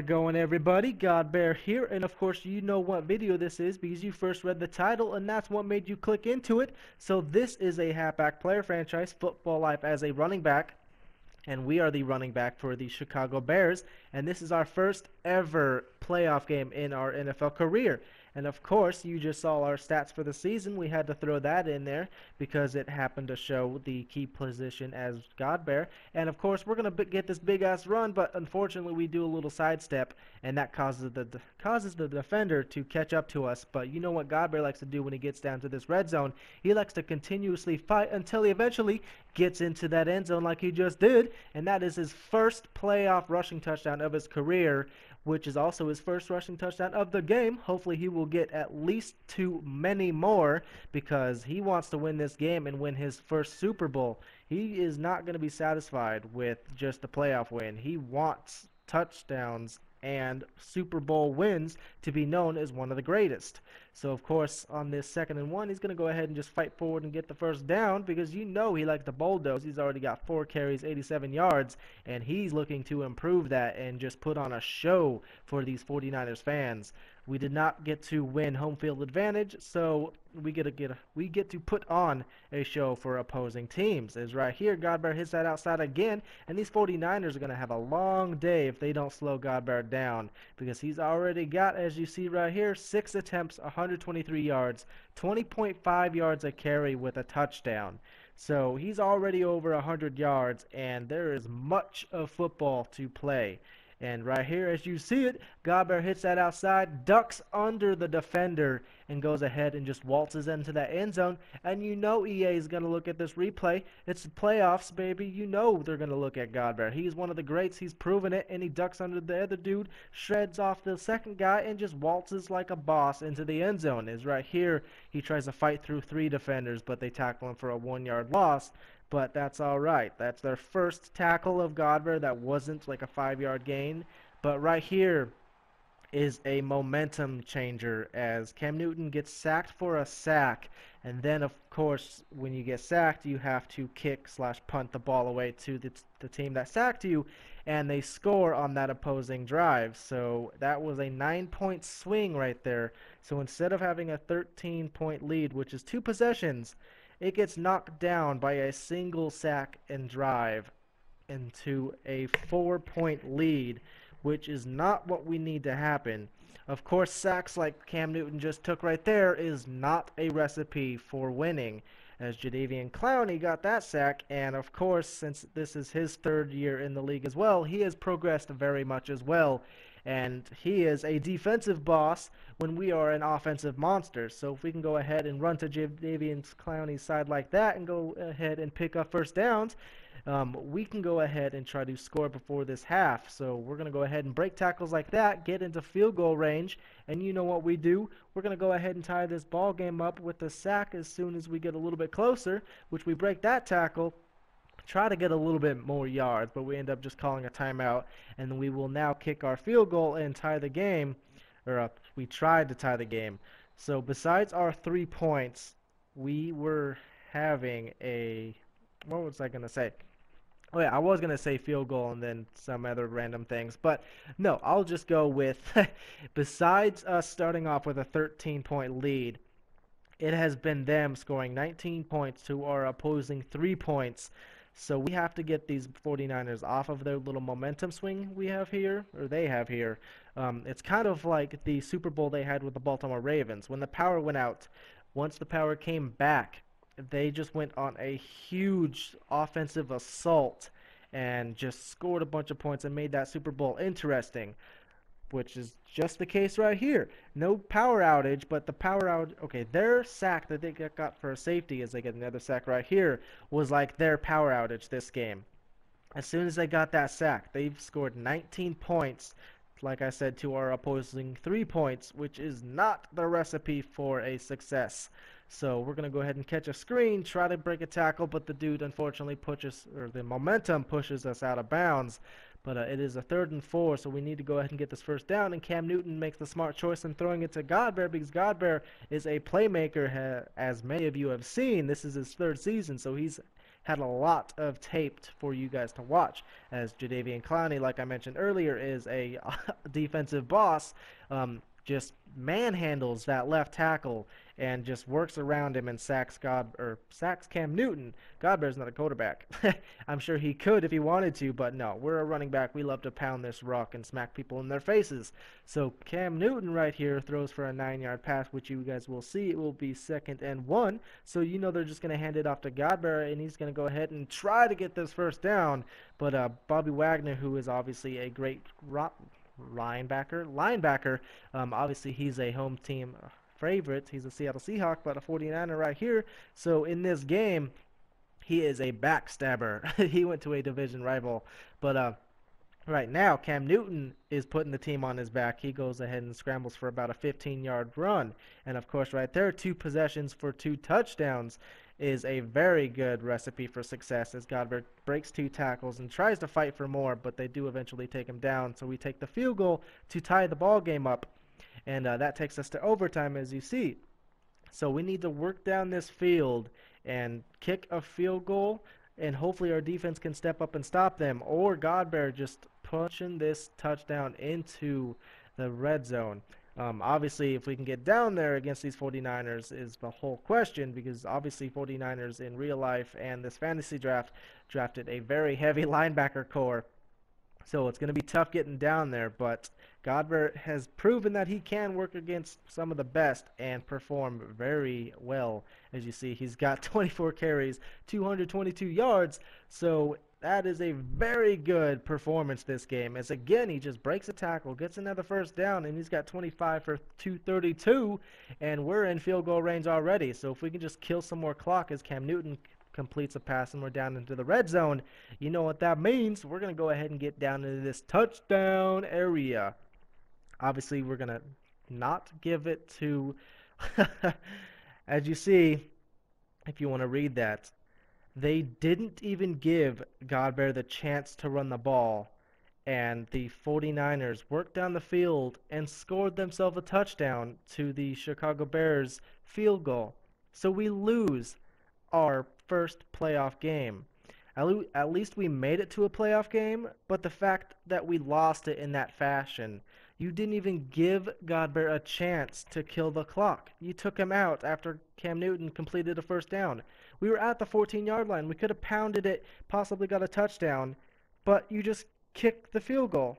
it going, everybody? GodBaer here, and of course you know what video this is because you first read the title and that's what made you click into it. So this is a halfback player franchise, Football Life as a running back, and we are the running back for the Chicago Bears, and this is our first ever playoff game in our NFL career. And of course, you just saw our stats for the season. We had to throw that in there because it happened to show the key position as GodBaer. And of course, we're going to get this big-ass run, but unfortunately, we do a little sidestep, and that causes the defender to catch up to us. But you know what GodBaer likes to do when he gets down to this red zone? He likes to continuously fight until he eventually gets into that end zone like he just did, and that is his first playoff rushing touchdown of his career, which is also his first rushing touchdown of the game. Hopefully he will get at least many more because he wants to win this game and win his first Super Bowl. He is not going to be satisfied with just the playoff win. He wants touchdowns and Super Bowl wins to be known as one of the greatest. So of course on this 2nd and 1 he's going to go ahead and just fight forward and get the first down because you know he likes to bulldoze. He's already got 4 carries, 87 yards, and he's looking to improve that and just put on a show for these 49ers fans. We did not get to win home field advantage, so we get to put on a show for opposing teams. As right here, GodBaer hits that outside again, and these 49ers are going to have a long day if they don't slow GodBaer down because he's already got, as you see right here, 6 attempts, 123 yards, 20.5 yards a carry with a touchdown. So he's already over 100 yards, and there is much of football to play. And right here, as you see it, GodBaer hits that outside, ducks under the defender, and goes ahead and just waltzes into that end zone. And you know EA is going to look at this replay. It's the playoffs, baby. You know they're going to look at GodBaer. He's one of the greats. He's proven it, and he ducks under the other dude, shreds off the second guy, and just waltzes like a boss into the end zone. Is right here, he tries to fight through 3 defenders, but they tackle him for a 1-yard loss. But that's alright. That's their first tackle of GodBaer that wasn't like a 5-yard gain. But right here is a momentum changer as Cam Newton gets sacked for a sack. And then, of course, when you get sacked, you have to kick/punt the ball away to the team that sacked you. And they score on that opposing drive. So that was a 9-point swing right there. So instead of having a 13-point lead, which is 2 possessions, it gets knocked down by a single sack and drive into a 4-point lead, which is not what we need to happen. Of course, sacks like Cam Newton just took right there is not a recipe for winning, as Jadeveon Clowney got that sack, and of course, since this is his 3rd year in the league as well, he has progressed very much as well. And he is a defensive boss when we are an offensive monster. So if we can go ahead and run to Jadeveon Clowney's side like that and go ahead and pick up first downs, we can go ahead and try to score before this half. So we're going to go ahead and break tackles like that, get into field goal range, and you know what we do. We're going to go ahead and tie this ball game up with the sack as soon as we get a little bit closer, which we break that tackle, try to get a little bit more yards, but we end up just calling a timeout, and we will now kick our field goal and tie the game, or we tried to tie the game. So besides our 3 points, we were having a, what was I going to say? Oh yeah, I was going to say field goal and then some other random things, but no, I'll just go with, besides us starting off with a 13-point lead, it has been them scoring 19 points to our opposing 3 points. So we have to get these 49ers off of their little momentum swing we have here, or they have here. It's kind of like the Super Bowl they had with the Baltimore Ravens. When the power went out, once the power came back, they just went on a huge offensive assault and just scored a bunch of points and made that Super Bowl interesting, which is just the case right here. No power outage, but the power outage, okay, their sack that they got for a safety as they get another sack right here was like their power outage this game. As soon as they got that sack, they've scored 19 points, like I said, to our opposing 3 points, which is not the recipe for a success. So we're going to go ahead and catch a screen, try to break a tackle, but the dude unfortunately the momentum pushes us out of bounds. But it is a 3rd and 4, so we need to go ahead and get this first down. And Cam Newton makes the smart choice in throwing it to GodBaer because GodBaer is a playmaker, as many of you have seen. This is his 3rd season, so he's had a lot of taped for you guys to watch, as Jadeveon Clowney, like I mentioned earlier, is a defensive boss. Just manhandles that left tackle and just works around him and sacks Cam Newton. GodBaer's not a quarterback. I'm sure he could if he wanted to, but no, we're a running back. We love to pound this rock and smack people in their faces. So Cam Newton right here throws for a 9-yard pass, which you guys will see. It will be 2nd and 1. So you know they're just going to hand it off to GodBaer, and he's going to go ahead and try to get this first down. But Bobby Wagner, who is obviously a great linebacker, obviously he's a home team favorite. He's a Seattle Seahawk, but a 49er right here. So in this game, he is a backstabber. He went to a division rival. But right now, Cam Newton is putting the team on his back. He goes ahead and scrambles for about a 15-yard run. And of course, right there, 2 possessions for 2 touchdowns is a very good recipe for success, as GodBaer breaks 2 tackles and tries to fight for more, but they do eventually take him down. So we take the field goal to tie the ball game up. And that takes us to overtime, as you see. So we need to work down this field and kick a field goal, and hopefully our defense can step up and stop them, or GodBaer just pushing this touchdown into the red zone. Obviously, if we can get down there against these 49ers is the whole question, because obviously 49ers in real life and this fantasy draft drafted a very heavy linebacker core. So it's going to be tough getting down there, but GodBaer has proven that he can work against some of the best and perform very well. As you see, he's got 24 carries, 222 yards, so that is a very good performance this game. As again, he just breaks a tackle, gets another first down, and he's got 25 for 232, and we're in field goal range already. So if we can just kill some more clock as Cam Newton completes a pass and we're down into the red zone, you know what that means. We're going to go ahead and get down into this touchdown area. Obviously, we're going to not give it to, as you see, if you want to read that, they didn't even give GodBaer the chance to run the ball, and the 49ers worked down the field and scored themselves a touchdown to the Chicago Bears field goal. So we lose our first playoff game. At least we made it to a playoff game, but the fact that we lost it in that fashion, you didn't even give GodBaer a chance to kill the clock. You took him out after Cam Newton completed a first down. We were at the 14-yard line. We could have pounded it, possibly got a touchdown, but you just kicked the field goal.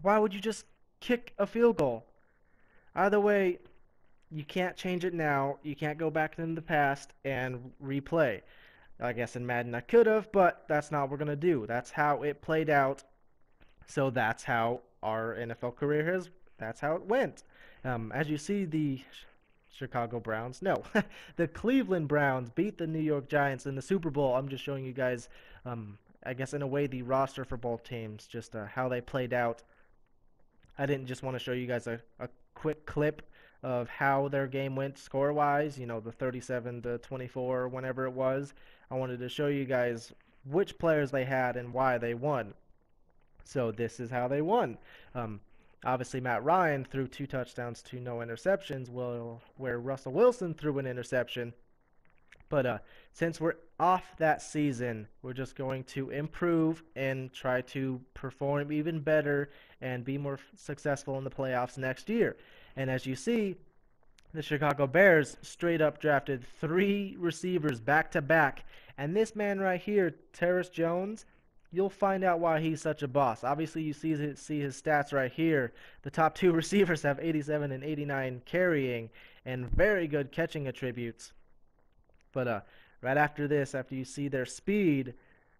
Why would you just kick a field goal? Either way, you can't change it now. You can't go back into the past and replay. I guess in Madden I could have, but that's not what we're going to do. That's how it played out. So that's how our NFL career is. That's how it went. As you see, the Chicago Browns, no, the Cleveland Browns beat the New York Giants in the Super Bowl. I'm just showing you guys, I guess in a way, the roster for both teams, just how they played out. I didn't just want to show you guys a quick clip of how their game went score-wise, you know, the 37-24, whenever it was. I wanted to show you guys which players they had and why they won. So this is how they won. Obviously, Matt Ryan threw 2 touchdowns to no interceptions, where Russell Wilson threw an interception. But since we're off that season, we're just going to improve and try to perform even better and be more successful in the playoffs next year. And as you see, the Chicago Bears straight up drafted 3 receivers back-to-back. And this man right here, Terrace Jones, you'll find out why he's such a boss. Obviously, you see his stats right here. The top 2 receivers have 87 and 89 carrying and very good catching attributes. But right after this, after you see their speed,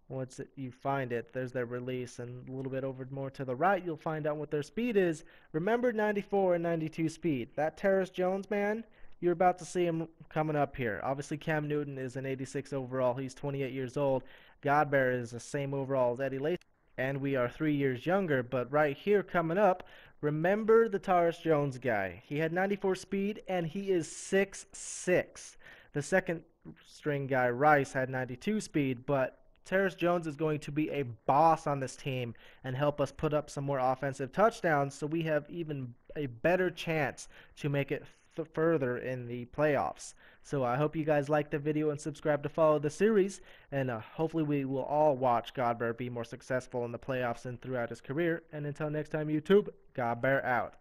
once you find it, there's their release, and a little bit over more to the right, you'll find out what their speed is. Remember 94 and 92 speed. That Terrace Jones, man, you're about to see him coming up here. Obviously, Cam Newton is an 86 overall. He's 28 years old. GodBaer is the same overall as Eddie Lacy, and we are 3 years younger. But right here coming up, remember the Terrace Jones guy. He had 94 speed, and he is 6'6". The second string guy, Rice, had 92 speed, but Terrace Jones is going to be a boss on this team and help us put up some more offensive touchdowns, so we have even a better chance to make it further in the playoffs. So I hope you guys like the video and subscribe to follow the series, and hopefully we will all watch GodBaer be more successful in the playoffs and throughout his career. And until next time, YouTube, GodBaer out.